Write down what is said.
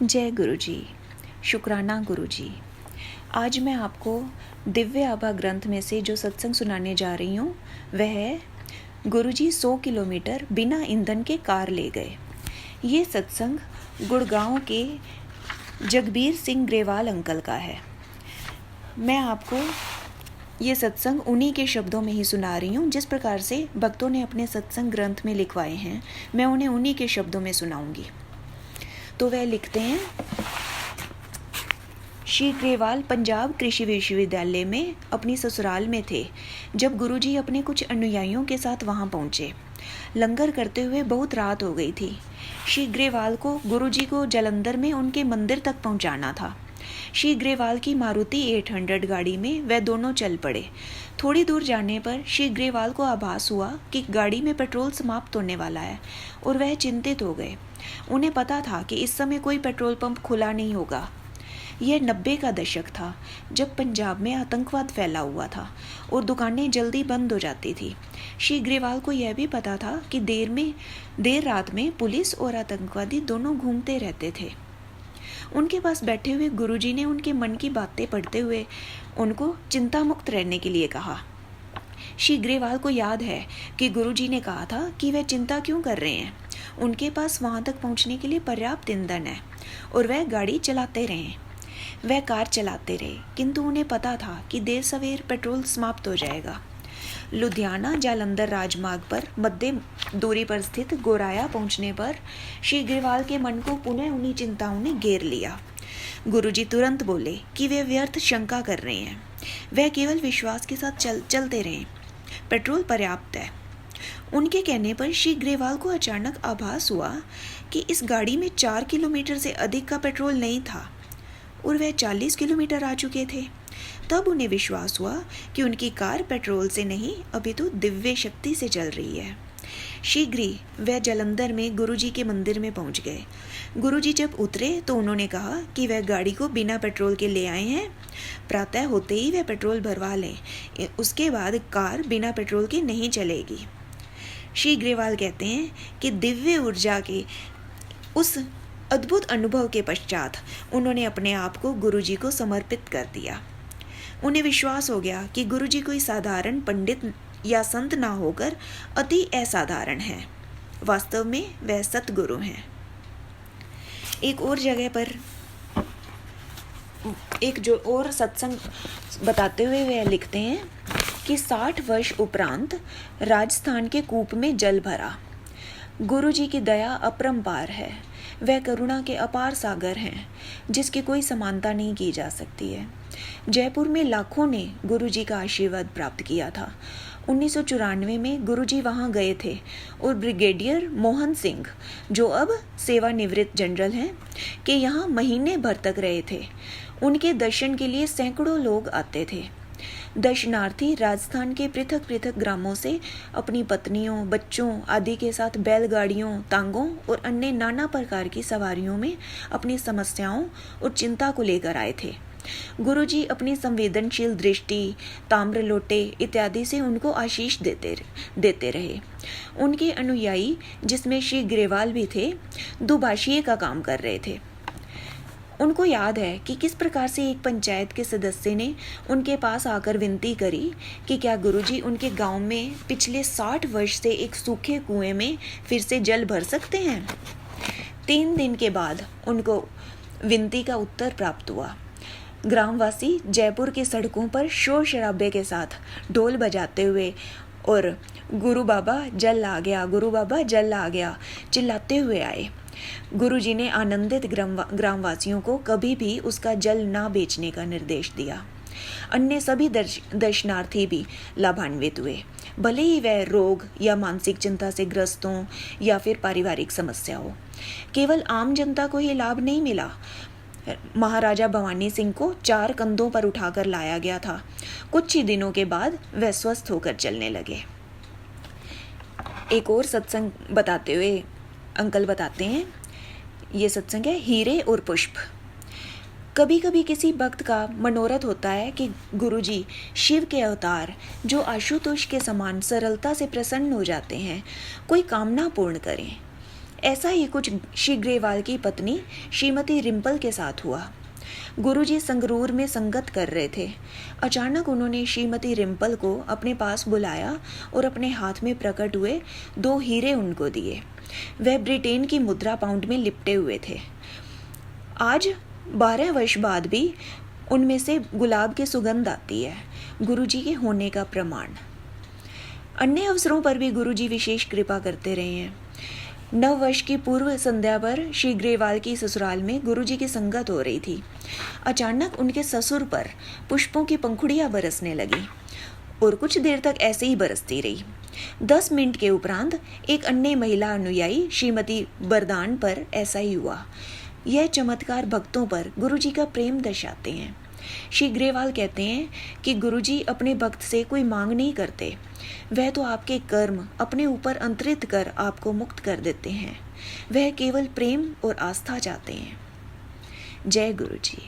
जय गुरु जी। शुक्राना गुरु जी। आज मैं आपको दिव्य आभा ग्रंथ में से जो सत्संग सुनाने जा रही हूँ वह है गुरु जी 100 किलोमीटर बिना ईंधन के कार ले गए। ये सत्संग गुड़गांव के जगबीर सिंह ग्रेवाल अंकल का है। मैं आपको ये सत्संग उन्हीं के शब्दों में ही सुना रही हूँ जिस प्रकार से भक्तों ने अपने सत्संग ग्रंथ में लिखवाए हैं। मैं उन्हें उन्हीं के शब्दों में सुनाऊंगी। तो वह लिखते हैं, श्री ग्रेवाल पंजाब कृषि विश्वविद्यालय में अपनी ससुराल में थे जब गुरुजी अपने कुछ अनुयायियों के साथ वहां पहुंचे। लंगर करते हुए बहुत रात हो गई थी। श्री ग्रेवाल को गुरुजी को जालंधर में उनके मंदिर तक पहुंचाना था। श्री ग्रेवाल की मारुति 800 गाड़ी में वह दोनों चल पड़े। थोड़ी दूर जाने पर श्री ग्रेवाल को आभास हुआ कि गाड़ी में पेट्रोल समाप्त होने वाला है और वह चिंतित हो गए। उन्हें पता था कि इस समय कोई पेट्रोल पंप खुला नहीं होगा। यह 90 का दशक था जब पंजाब में आतंकवाद फैला हुआ था और दुकानें जल्दी बंद हो जाती थी। श्री ग्रेवाल को यह भी पता था कि देर रात में पुलिस और आतंकवादी दोनों घूमते रहते थे। उनके पास बैठे हुए गुरुजी ने उनके मन की बातें पढ़ते हुए उनको चिंता मुक्त रहने के लिए कहा। श्री ग्रेवाल को याद है कि गुरुजी ने कहा था कि वह चिंता क्यों कर रहे हैं। उनके पास वहां तक पहुंचने के लिए पर्याप्त ईंधन है और वह गाड़ी चलाते रहे। वह कार चलाते रहे, किंतु उन्हें पता था कि देर सवेर पेट्रोल समाप्त हो जाएगा। लुधियाना जालंधर राजमार्ग पर मध्य दूरी पर स्थित गोराया पहुंचने पर श्री ग्रेवाल के मन को पुनः उन्हीं चिंताओं ने घेर लिया। गुरुजी तुरंत बोले कि वे व्यर्थ शंका कर रहे हैं। वह केवल विश्वास के साथ चलते रहे। पेट्रोल पर्याप्त है। उनके कहने पर श्री ग्रेवाल को अचानक आभास हुआ कि इस गाड़ी में 4 किलोमीटर से अधिक का पेट्रोल नहीं था और वह 40 किलोमीटर आ चुके थे। तब उन्हें विश्वास हुआ कि उनकी कार पेट्रोल से नहीं अपितु दिव्य शक्ति से चल रही है। शीघ्र ही वह जालंधर में गुरुजी के मंदिर में पहुंच गए। गुरुजी जब उतरे तो उन्होंने कहा कि वह गाड़ी को बिना पेट्रोल के ले आए हैं। प्रातः होते ही वह पेट्रोल भरवा लें, उसके बाद कार बिना पेट्रोल के नहीं चलेगी। श्री ग्रेवाल कहते हैं कि दिव्य ऊर्जा के उस अद्भुत अनुभव के पश्चात उन्होंने अपने आप को गुरुजी को समर्पित कर दिया। उन्हें विश्वास हो गया कि गुरुजी कोई साधारण पंडित या संत ना होकर अति असाधारण है। वास्तव में वह सतगुरु हैं। एक और जगह पर एक जो और सत्संग बताते हुए वह लिखते हैं कि 60 वर्ष उपरांत राजस्थान के कूप में जल भरा। गुरुजी की दया अपरंपार है। वह करुणा के अपार सागर हैं जिसकी कोई समानता नहीं की जा सकती है। जयपुर में लाखों ने गुरुजी का आशीर्वाद प्राप्त किया था। 1994 में गुरुजी वहां गए थे और ब्रिगेडियर मोहन सिंह, जो अब सेवानिवृत्त जनरल हैं, के यहाँ महीने भर तक रहे थे। उनके दर्शन के लिए सैकड़ों लोग आते थे। दर्शनार्थी राजस्थान के पृथक पृथक ग्रामों से अपनी पत्नियों, बच्चों आदि के साथ बैलगाड़ियों, तांगों और अन्य नाना प्रकार की सवारियों में अपनी समस्याओं और चिंता को लेकर आए थे। गुरुजी अपनी संवेदनशील दृष्टि, ताम्र लोटे इत्यादि से उनको आशीष देते रहे। उनके अनुयायी, जिसमें श्री ग्रेवाल भी थे, दुभाषीय का काम कर रहे थे। उनको याद है कि किस प्रकार से एक पंचायत के सदस्य ने उनके पास आकर विनती करी कि क्या गुरुजी उनके गांव में पिछले 60 वर्ष से एक सूखे कुएं में फिर से जल भर सकते हैं। 3 दिन के बाद उनको विनती का उत्तर प्राप्त हुआ। ग्रामवासी जयपुर की सड़कों पर शोर शराबे के साथ ढोल बजाते हुए और गुरु बाबा जल आ गया, गुरु बाबा जल आ गया चिल्लाते हुए आए। गुरुजी ने आनंदित ग्रामवासियों को कभी भी उसका जल ना बेचने का निर्देश दिया। अन्य सभी दर्शनार्थी भी लाभान्वित हुए, भले ही वह रोग या मानसिक चिंता से ग्रस्त हों या फिर पारिवारिक समस्या हो। केवल आम जनता को ही लाभ नहीं मिला। महाराजा भवानी सिंह को 4 कंधों पर उठाकर लाया गया था। कुछ ही दिनों के बाद वह स्वस्थ होकर चलने लगे। एक और सत्संग बताते हुए अंकल बताते हैं, ये सत्संग है हीरे और पुष्प। कभी कभी किसी भक्त का मनोरथ होता है कि गुरुजी शिव के अवतार, जो आशुतोष के समान सरलता से प्रसन्न हो जाते हैं, कोई कामना पूर्ण करें। ऐसा ही कुछ श्री ग्रेवाल की पत्नी श्रीमती रिम्पल के साथ हुआ। गुरुजी संगरूर में संगत कर रहे थे। अचानक उन्होंने श्रीमती रिम्पल को अपने पास बुलाया और अपने हाथ में प्रकट हुए 2 हीरे उनको दिए। वह ब्रिटेन की मुद्रा पाउंड में लिपटे हुए थे। आज 12 वर्ष बाद भी उनमें से गुलाब की सुगंध आती है, गुरुजी के होने का प्रमाण। अन्य अवसरों पर भी गुरुजी विशेष कृपा करते रहे हैं। 9 वर्ष की पूर्व संध्या पर श्री ग्रेवाल की ससुराल में गुरुजी की संगत हो रही थी। अचानक उनके ससुर पर पुष्पों की पंखुड़ियां बरसने लगी और कुछ देर तक ऐसे ही बरसती रही। 10 मिनट के उपरांत एक अन्य महिला अनुयायी श्रीमती बरदान पर ऐसा ही हुआ। यह चमत्कार भक्तों पर गुरुजी का प्रेम दर्शाते हैं। श्री ग्रेवाल कहते हैं कि गुरुजी अपने भक्त से कोई मांग नहीं करते, वह तो आपके कर्म अपने ऊपर अंतरित कर आपको मुक्त कर देते हैं। वह केवल प्रेम और आस्था चाहते हैं। जय गुरुजी।